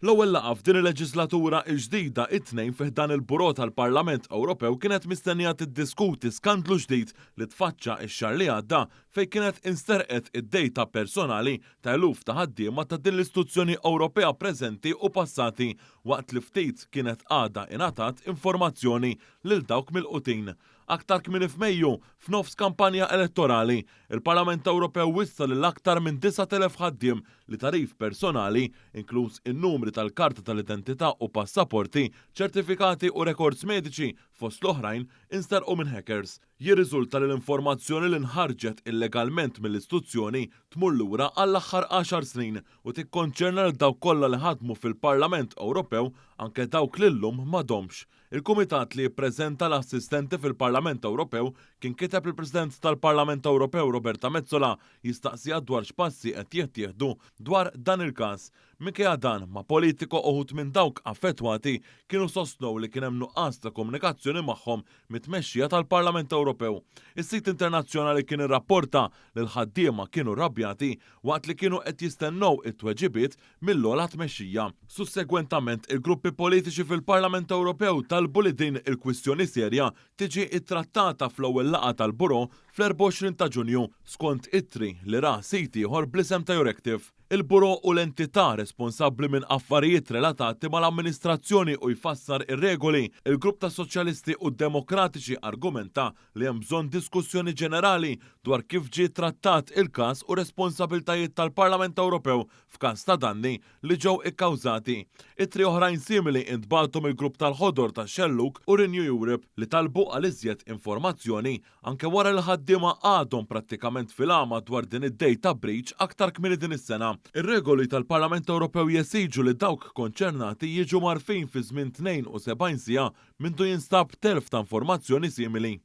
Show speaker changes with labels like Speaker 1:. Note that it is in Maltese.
Speaker 1: L-ewwel laqgħa f'din il-leġislatura l-ġdida it-tnejn fih dan il-Buro tal-Parlament Ewropew kienet mistennija tiddiskuti skandlu ġdid li tfaċċa x-xahar li għadda fejn kienet insterqet id-dejta personali ta' eluf ta' ħaddiema ta' din l-istituzzjoni Ewropea preżenti u passati waqt li ftit kienet għadha ingħatat informazzjoni lil dawk mill-qutin. Aktar kmini f'Mejju, f'nofs kampanja elettorali, il-Parlament Ewropew wissa lil aktar minn 9,000 ħaddiem li tarif personali, inkluż in-numri tal-karta tal-identità u passaporti, ċertifikati u rekords mediċi fost l-oħrajn instarqu minn hackers. Jirriżulta li l-informazzjoni li nħarġet illegalment mill-istituzzjoni tmur lura għall-aħħar 10 snin u tikkonċerna lil dawk kollha li ħadmu fil-Parlament Ewropew anke dawk li llum m'għadhomx. Il-Kumitat li jippreżenta l-assistenti fil-Parlament Ewropew kien kiteb il-President tal-Parlament Ewropew Roberta Metsola jistaqsija dwar x'passi qed jittieħdu dwar dan il-każ. Minkejja dan ma' politiko uħud minn dawk affettwati kienu sostnew li kien hemm nuqqas ta' komunikazzjoni magħhom mit-tmexxija tal-Parlament Ewropew. Is-sit internazzjonali kien irrapporta li l-ħaddiema kienu rrabjati waqt li kienu qed jistennew it-tweġibiet mill-ogħla tmexxija. Sussegwentament il-gruppi politiċi fil-Parlament Ewropew talbu li din il-kwistjoni serja tiġi ittrattata fl-ewwel laqgħa tal-Buro fl-24 ta' Ġunju skont ittri li ra sit ieħor bl-isem ta' Eurectiv. Il-Buro u l-entità responsabbli minn affarijiet relatati mal-amministrazzjoni u jfassar ir-regoli, il-grupp ta' Soċjalisti u Demokratiċi argumenta li hemm bżonn diskussjoni ġenerali dwar kif ġie trattat il-każ u responsabiltajiet tal-Parlament Ewropew f'każ ta' danni li ġew ikkawżati. Ittri oħrajn simili intbagħtu mill-grupp tal-ħodor ta' Xelluk u Renew Europe li talbu għal iżjed informazzjoni anke wara li ħaddiema għadhom prattikament fil-għama dwar din id-data breach aktar kmieni din is-sena. Ir-regoli tal-Parlament Ewropew jesiġu li dawk konċernati jiġu marfin fi żmien 72 siegħa mintu jinstab telf ta' informazzjoni simili.